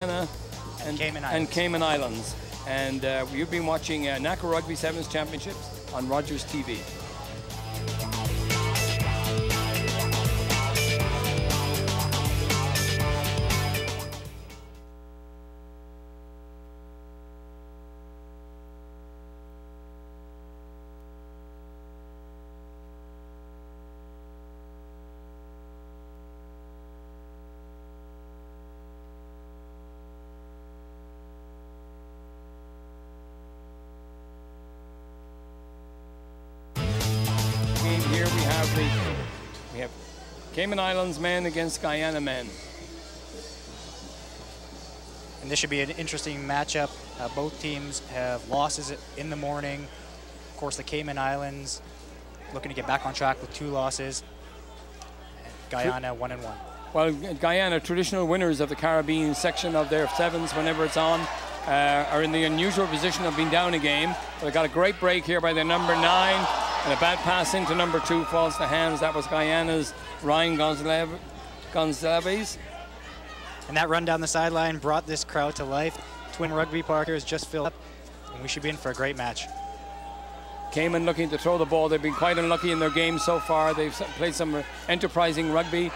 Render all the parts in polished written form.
and Cayman Islands. And you've been watching NACRA Rugby Sevens Championships on Rogers TV. Here we have Cayman Islands men against Guyana men. And this should be an interesting matchup. Both teams have losses in the morning. Of course, the Cayman Islands looking to get back on track with 2 losses. Guyana 1-1. Well, Guyana, traditional winners of the Caribbean section of their sevens whenever it's on, are in the unusual position of being down a game. They got a great break here by the number 9. And a bad pass into number 2 falls to hands. That was Guyana's Ryan Gonzalez. And that run down the sideline brought this crowd to life. Twin Rugby Park has just filled up, and we should be in for a great match. Cayman looking to throw the ball. They've been quite unlucky in their game so far. They've played some enterprising rugby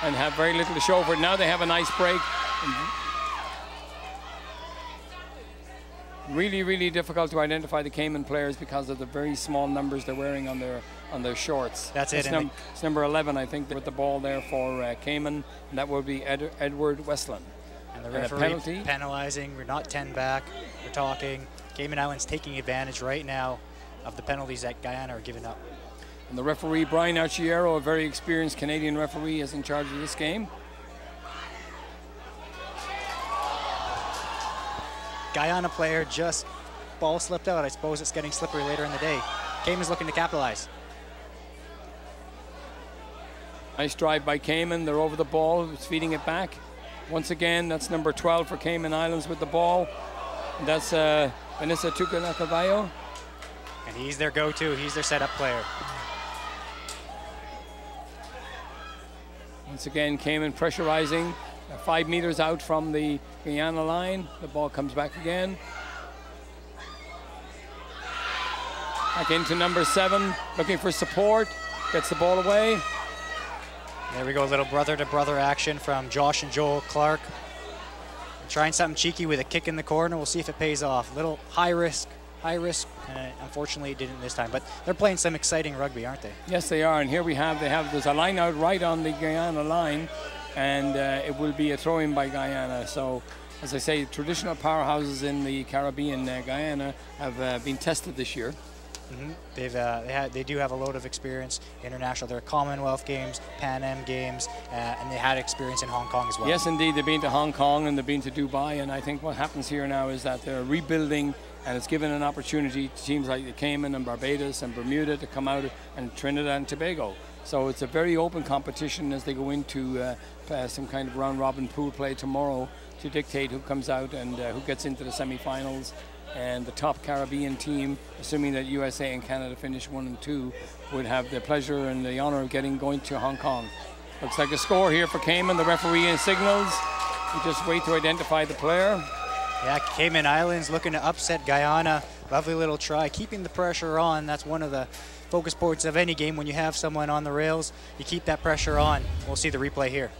and have very little to show for it. Now they have a nice break. Really, really difficult to identify the Cayman players because of the very small numbers they're wearing on their shorts. That's it. It's number 11, I think, with the ball there for Cayman, and that would be Edward Westland. And the referee penalizing. We're not 10 back. We're talking Cayman Islands taking advantage right now of the penalties that Guyana are giving up. And the referee, Brian Archiero, a very experienced Canadian referee, is in charge of this game. Guyana player just ball slipped out. I suppose it's getting slippery later in the day. Cayman's looking to capitalize. Nice drive by Cayman. They're over the ball. It's feeding it back. Once again, that's number 12 for Cayman Islands with the ball. And that's Vanessa Tucanakabayo. And he's their go-to. He's their setup player. Once again, Cayman pressurizing. 5 meters out from the Guyana line. The ball comes back again. Back into number 7, looking for support. Gets the ball away. There we go, a little brother-to-brother action from Josh and Joel Clark. Trying something cheeky with a kick in the corner. We'll see if it pays off. Little high risk, and unfortunately it didn't this time. But they're playing some exciting rugby, aren't they? Yes, they are. And here there's a line out right on the Guyana line. And it will be a throw-in by Guyana. So, as I say, traditional powerhouses in the Caribbean, Guyana, have been tested this year. Mm-hmm. They do have a load of experience international. There are Commonwealth Games, Pan Am Games, and they had experience in Hong Kong as well. Yes, indeed. They've been to Hong Kong and they've been to Dubai. And I think what happens here now is that they're rebuilding, and it's given an opportunity to teams like the Cayman and Barbados and Bermuda to come out, and Trinidad and Tobago. So it's a very open competition as they go into some kind of round-robin pool play tomorrow to dictate who comes out and who gets into the semi-finals. And the top Caribbean team, assuming that USA and Canada finish 1 and 2, would have the pleasure and the honor of going to Hong Kong. Looks like a score here for Cayman. The referee signals. We just wait to identify the player. Yeah, Cayman Islands looking to upset Guyana. Lovely little try, keeping the pressure on. That's one of the focus points of any game. When you have someone on the rails, you keep that pressure on. We'll see the replay here.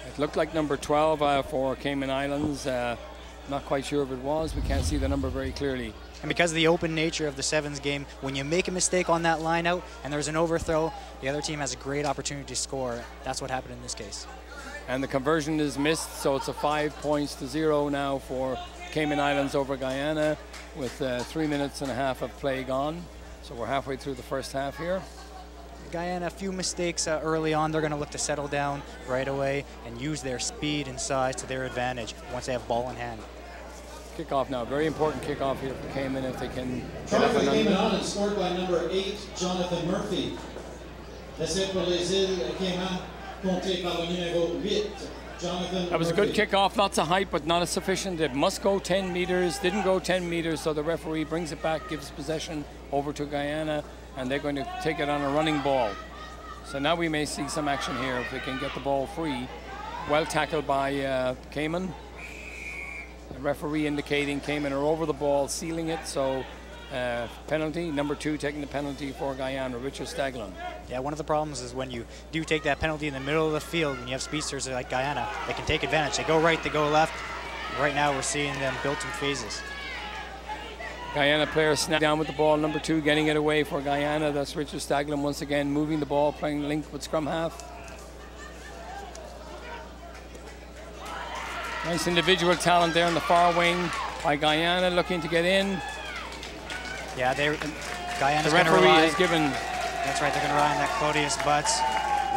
It looked like number 12 for Cayman Islands. Not quite sure if it was. We can't see the number very clearly. And because of the open nature of the sevens game, when you make a mistake on that line out and there's an overthrow, the other team has a great opportunity to score. That's what happened in this case. And the conversion is missed, so it's a 5-0 now for Cayman Islands over Guyana with 3 minutes and a half of play gone. So we're halfway through the first half here. Guyana, a few mistakes early on. They're going to look to settle down right away and use their speed and size to their advantage once they have ball in hand. Kickoff now, very important kickoff here for Cayman if they can. Try for the Cayman Islands, scored by number 8, Jonathan Murphy. L'essai pour les îles Cayman, compté par le numéro 8, Jonathan. That was a good kickoff, lots of height, but not sufficient. It must go 10 meters, didn't go 10 meters, so the referee brings it back, gives possession over to Guyana, and they're going to take it on a running ball. So now we may see some action here if they can get the ball free. Well tackled by Cayman. The referee indicating Cayman are over the ball, sealing it. So penalty, number 2 taking the penalty for Guyana, Richard Staglin. Yeah, one of the problems is when you do take that penalty in the middle of the field, when you have speedsters like Guyana, they can take advantage. They go right, they go left. Right now we're seeing them built in phases. Guyana player snap down with the ball, number 2 getting it away for Guyana. That's Richard Staglin once again moving the ball, playing link with scrum half. Nice individual talent there in the far wing by Guyana, looking to get in. Yeah, Guyana's the referee is given. That's right, they're going to rely on that Claudius Butts.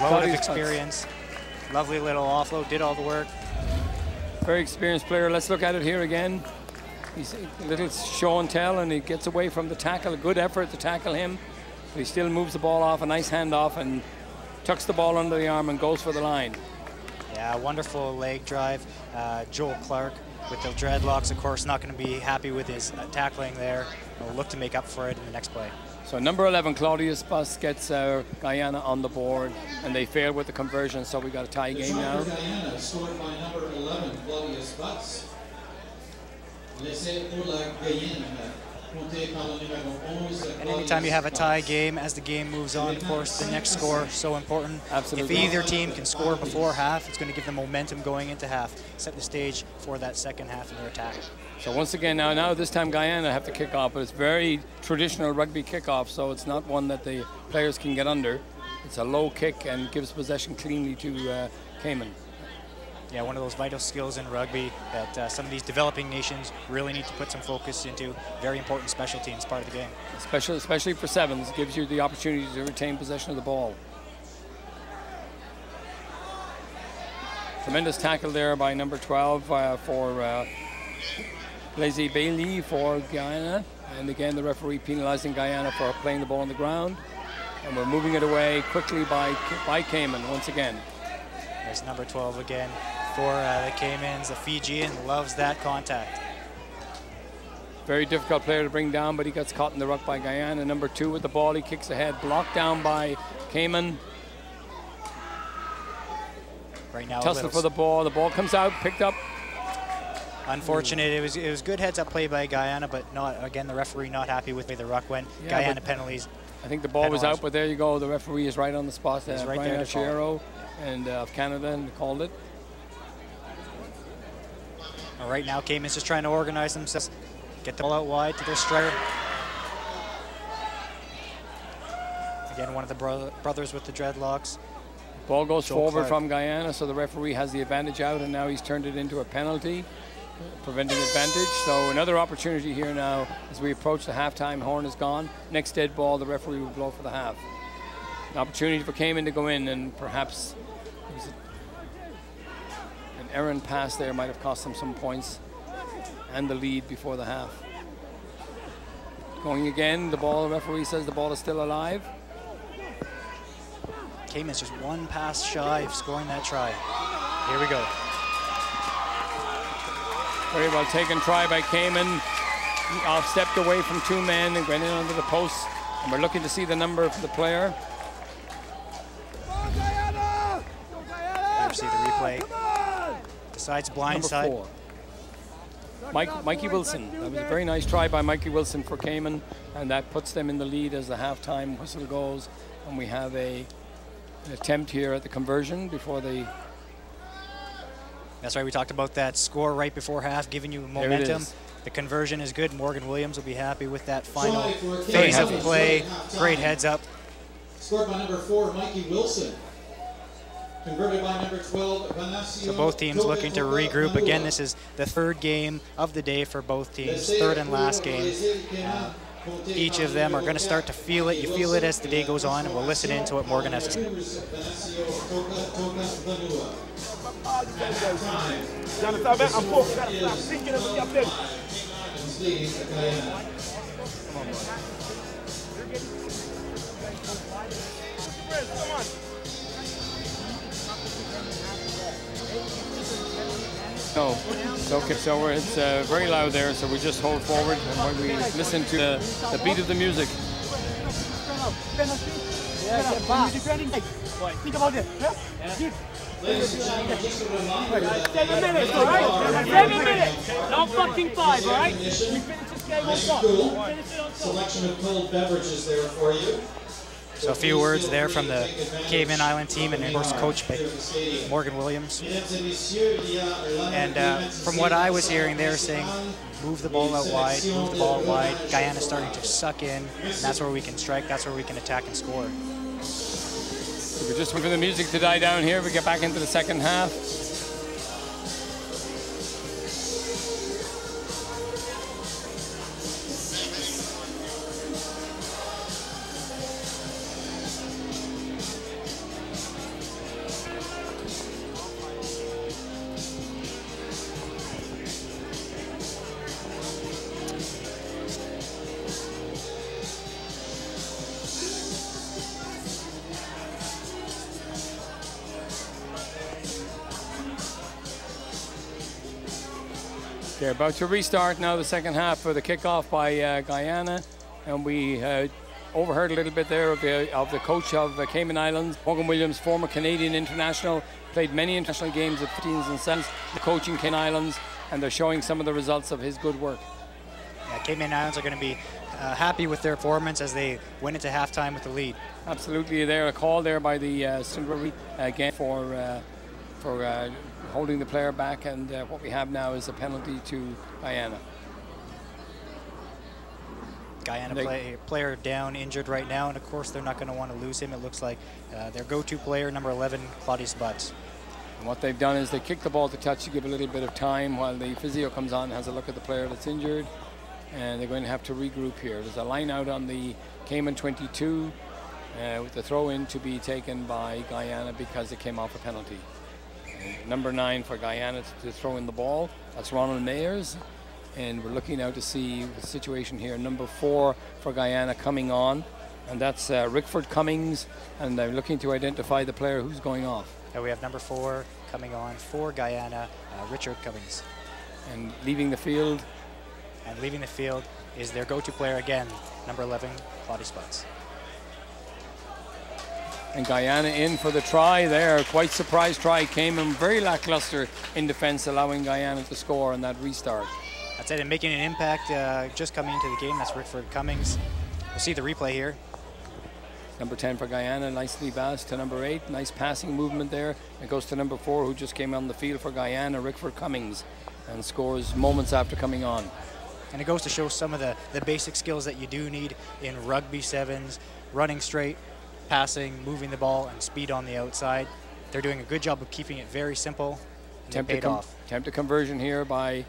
Load of experience. Lovely little offload, did all the work. Very experienced player. Let's look at it here again. He's a little show and tell, and he gets away from the tackle. A good effort to tackle him. But he still moves the ball off, a nice handoff, and tucks the ball under the arm and goes for the line. Yeah, wonderful leg drive. Joel Clark with the dreadlocks, of course, not going to be happy with his tackling there. We'll look to make up for it in the next play. So number 11, Claudius Butts, gets Guyana on the board, and they fail with the conversion, so we got a tie game now. Guyana scored by number 11, Claudius Butts. And anytime you have a tie game, as the game moves on, of course, the next score is so important. Absolutely. If either team can score before half, it's going to give them momentum going into half, set the stage for that second half in their attack. So once again, now this time Guyana have to kick off, but it's very traditional rugby kickoff, so it's not one that the players can get under. It's a low kick and gives possession cleanly to Cayman. Yeah, one of those vital skills in rugby that some of these developing nations really need to put some focus into. Very important special teams part of the game. Especially for sevens, gives you the opportunity to retain possession of the ball. Tremendous tackle there by number 12 for Lazy Bailey for Guyana. And again, the referee penalizing Guyana for playing the ball on the ground. And we're moving it away quickly by Cayman once again. There's number 12 again for the Caymans. The Fijian loves that contact. Very difficult player to bring down, but he gets caught in the ruck by Guyana. Number 2 with the ball, he kicks ahead, blocked down by Cayman. Right now, tussle for the ball comes out, picked up. Unfortunate, it was good heads-up play by Guyana, but not, again, the referee not happy with the way the ruck went. Yeah, Guyana penalties. I think the ball was out, but there you go. The referee is right on the spot. He's right Brian there to call it. And of Canada, and called it. Right now, Cayman's just trying to organize themselves, get the ball out wide to their striker. Again, one of the brothers with the dreadlocks. Ball goes forward from Guyana, so the referee has the advantage out, and now he's turned it into a penalty, preventing advantage. So another opportunity here now as we approach the halftime. Horn is gone. Next dead ball, the referee will blow for the half. An opportunity for Cayman to go in, and perhaps an errant pass there might have cost them some points and the lead before the half. Going again, the referee says the ball is still alive. Cayman's just one pass shy of scoring that try. Here we go. Very well taken try by Cayman. Stepped away from 2 men and went in under the post. And we're looking to see the number of the player. See the replay. Decides blind side. 4. Mikey Wilson. That was a very nice try by Mikey Wilson for Cayman, and that puts them in the lead as the halftime whistle goes. And we have an attempt here at the conversion before the. That's right. We talked about that score right before half, giving you momentum. The conversion is good. Morgan Williams will be happy with that final phase of play. Great heads up. Scored by number 4, Mikey Wilson. Converted by number 12, so both teams looking to regroup. Again, this is the 3rd game of the day for both teams, 3rd and last game. Each of them are going to start to feel it. You feel it as the day goes on, and we'll listen into what Morgan has to say. No, okay, so it's very loud there, so we just hold forward and when we listen to the beat of the music. Think about it. Yeah? Ladies and gentlemen, just a reminder that 7 minutes, alright? 7 minutes! Not fucking 5, alright? We finish this game on nice top. and cool. Selection of cold beverages there for you. So a few words there from the Cayman Island team, and of course coached by Morgan Williams. And from what I was hearing, they were saying, move the ball out wide, move the ball out wide. Guyana's starting to suck in, and that's where we can strike, that's where we can attack and score. We're just waiting for the music to die down here. We get back into the second half. They're about to restart now the second half for the kickoff by Guyana, and we overheard a little bit there of the coach of the Cayman Islands, Morgan Williams, former Canadian international, played many international games at 15s and 7s, the coaching Cayman Islands, and they're showing some of the results of his good work. Yeah, Cayman Islands are going to be happy with their performance as they went into halftime with the lead. Absolutely, there a call there by the student referee again for holding the player back, and what we have now is a penalty to Guyana. Guyana player down, injured right now, and of course they're not going to want to lose him. It looks like their go-to player, number 11, Claudius Butts. And what they've done is they kick the ball to touch to give a little bit of time while the physio comes on and has a look at the player that's injured, and they're going to have to regroup here. There's a line out on the Cayman 22 with the throw-in to be taken by Guyana because it came off a penalty. Number 9 for Guyana to throw in the ball. That's Ronald Mayers. And we're looking now to see the situation here. Number 4 for Guyana coming on. And that's Rickford Cummings. And they're looking to identify the player who's going off. And we have number 4 coming on for Guyana, Richard Cummings. And leaving the field. And leaving the field is their go-to player again, number 11, Claudius Butts. And Guyana in for the try there. Quite surprised try. Came in very lackluster in defense, allowing Guyana to score on that restart. That's it, and making an impact just coming into the game. That's Rickford Cummings. We'll see the replay here. Number 10 for Guyana, nicely passed to number 8. Nice passing movement there. It goes to number 4, who just came on the field for Guyana, Rickford Cummings, and scores moments after coming on. And it goes to show some of the basic skills that you do need in rugby sevens, running straight, passing, moving the ball, and speed on the outside. They're doing a good job of keeping it very simple, and they paid off. Attempted conversion here by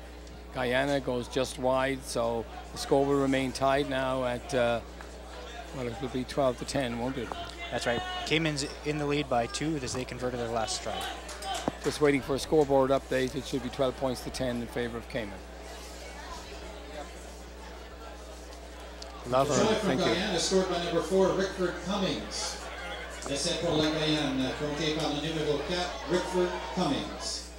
Guyana goes just wide, so the score will remain tied now at, well, it will be 12-10, won't it? That's right. Cayman's in the lead by 2 as they converted their last strike. Just waiting for a scoreboard update. It should be 12 points to 10 in favor of Cayman. Love her. Thank you. Guyana scored by number 4, Rickford Cummings. Essai pour la Guyane, compté par le numéro 4, Rickford Cummings.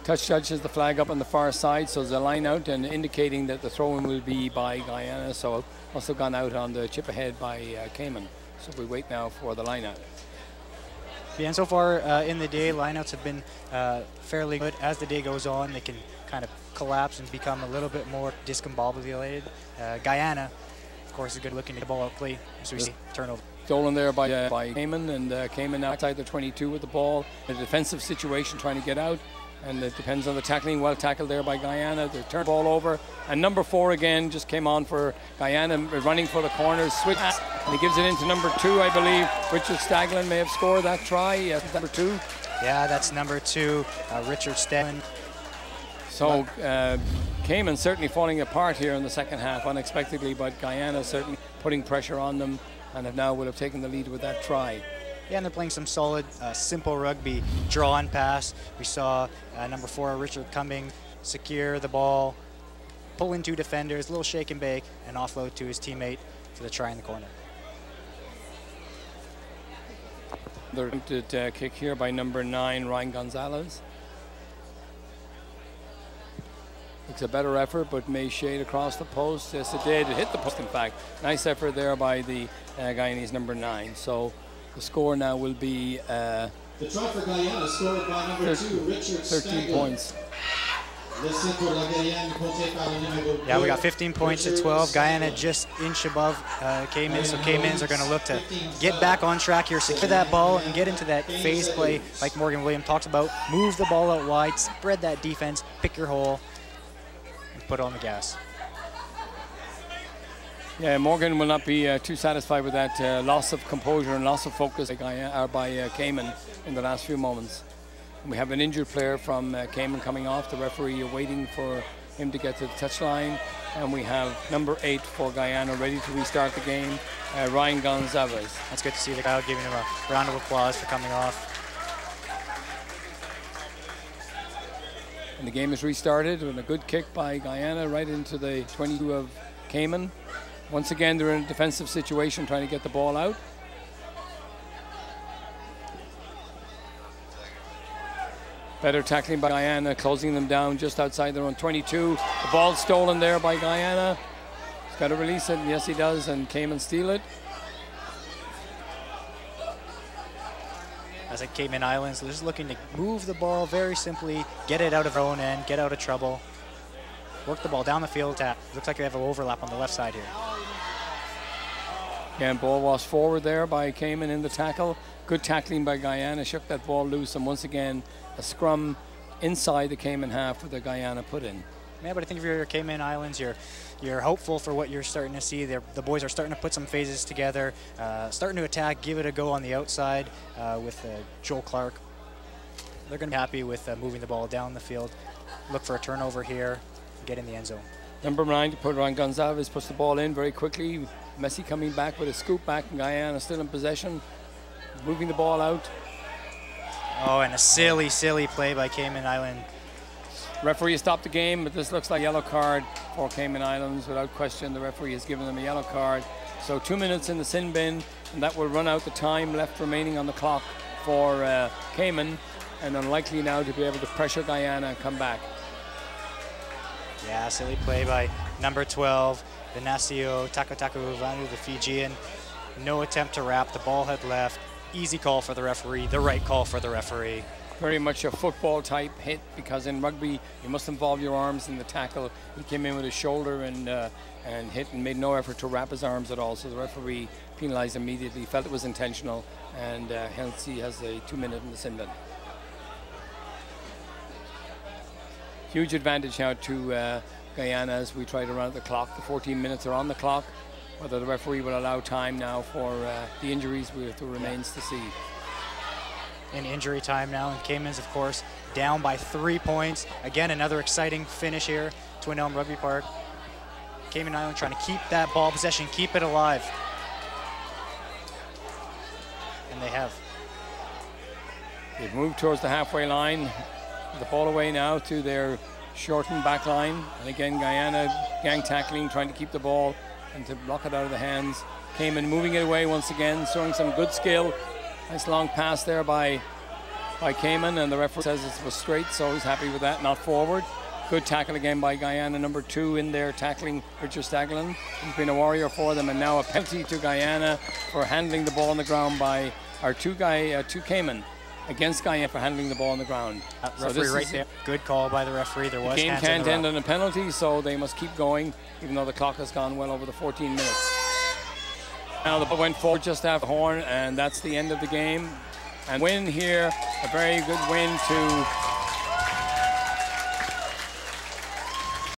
Touch judge has the flag up on the far side, so there's a line out and indicating that the throw-in will be by Guyana, so also gone out on the chip ahead by Cayman. So we wait now for the line out. Yeah, and so far in the day, lineouts have been fairly good. As the day goes on, they can kind of collapse and become a little bit more discombobulated. Guyana, of course, is good looking to get the ball out quickly, so we see turnover. Stolen there by Cayman, and Cayman outside the 22 with the ball. A defensive situation trying to get out, and it depends on the tackling. Well tackled there by Guyana. They turn the ball over, and number 4 again just came on for Guyana, running for the corners, switch, and he gives it into number 2, I believe. Richard Staglin may have scored that try. Yes, number 2. Yeah, that's number 2, Richard Staglin. So Cayman certainly falling apart here in the second half unexpectedly, but Guyana certainly putting pressure on them, and have now would have taken the lead with that try. Yeah, and they're playing some solid, simple rugby, draw and pass. We saw number 4, Richard Cummings, secure the ball, pull in 2 defenders, a little shake and bake, and offload to his teammate for the try in the corner. The attempted kick here by number 9, Ryan Gonzalez. It's a better effort, but may shade across the post. Yes, it did. It hit the post, in fact. Nice effort there by the Guyanese number 9. So the score now will be the try for Guyana scored by number 2, Richard 13 points. Yeah, we got 15 points to 12. Guyana just inch above Cayman, so Caymans are going to look to get back on track here, secure that ball, and get into that phase play like Morgan Williams talks about. Move the ball out wide, spread that defense, pick your hole, and put on the gas. Yeah, Morgan will not be too satisfied with that loss of composure and loss of focus by Cayman in the last few moments. We have an injured player from Cayman coming off. The referee waiting for him to get to the touchline. And we have number 8 for Guyana ready to restart the game, Ryan Gonzalez. That's good to see the crowd giving him a round of applause for coming off. And the game is restarted with a good kick by Guyana right into the 22 of Cayman. Once again, they're in a defensive situation trying to get the ball out. Better tackling by Guyana, closing them down just outside their own 22. The ball stolen there by Guyana. He's got to release it. Yes, he does. And Cayman steal it. As at Cayman Islands, they're just looking to move the ball very simply, get it out of their own end, get out of trouble. Work the ball down the field. Looks like we have an overlap on the left side here. Again, ball was forward there by Cayman in the tackle. Good tackling by Guyana, shook that ball loose, and once again, a scrum inside the Cayman half with the Guyana put in. Yeah, but I think if you're Cayman Islands, you're hopeful for what you're starting to see. The boys are starting to put some phases together, starting to attack, give it a go on the outside with Joel Clark. They're going to be happy with moving the ball down the field. Look for a turnover here, get in the end zone. Number 9 to put Ryan Gonzalez puts the ball in very quickly. Messi coming back with a scoop back, and Guyana still in possession, moving the ball out. Oh, and a silly, silly play by Cayman Island. Referee stopped the game, but this looks like a yellow card for Cayman Islands. Without question, the referee has given them a yellow card. So 2 minutes in the sin bin, and that will run out the time left remaining on the clock for Cayman, and unlikely now to be able to pressure Guyana and come back. Yeah, silly play by number 12, Venasio Takataku-Vanu, the Fijian. No attempt to wrap, the ball had left. Easy call for the referee, the right call for the referee. Very much a football type hit, because in rugby you must involve your arms in the tackle. He came in with his shoulder and hit and made no effort to wrap his arms at all, so the referee penalized immediately, felt it was intentional, and hence he has a 2 minute in the sin bin. Huge advantage now to Guyana as we try to run out the clock. The 14 minutes are on the clock. Whether the referee will allow time now for the injuries remains to see. In injury time now, and Caymans, of course, down by 3 points. Again, another exciting finish here, Twin Elm Rugby Park. Cayman Island trying to keep that ball possession, keep it alive. And they have. They've moved towards the halfway line. The ball away now to their shortened back line. And again, Guyana gang tackling, trying to keep the ball and to block it out of the hands. Cayman moving it away once again, showing some good skill. Nice long pass there by Cayman, and the referee says it was straight, so he's happy with that, not forward. Good tackle again by Guyana, number 2 in there tackling Richard Staglin. He's been a warrior for them, and now a penalty to Guyana for handling the ball on the ground by our two Cayman against Guyana for handling the ball on the ground. So referee right there. Good call by the referee. There was the game can't end on a penalty, so they must keep going, even though the clock has gone well over the 14 minutes. Now the ball went forward just after the horn, and that's the end of the game. And win here, a very good win to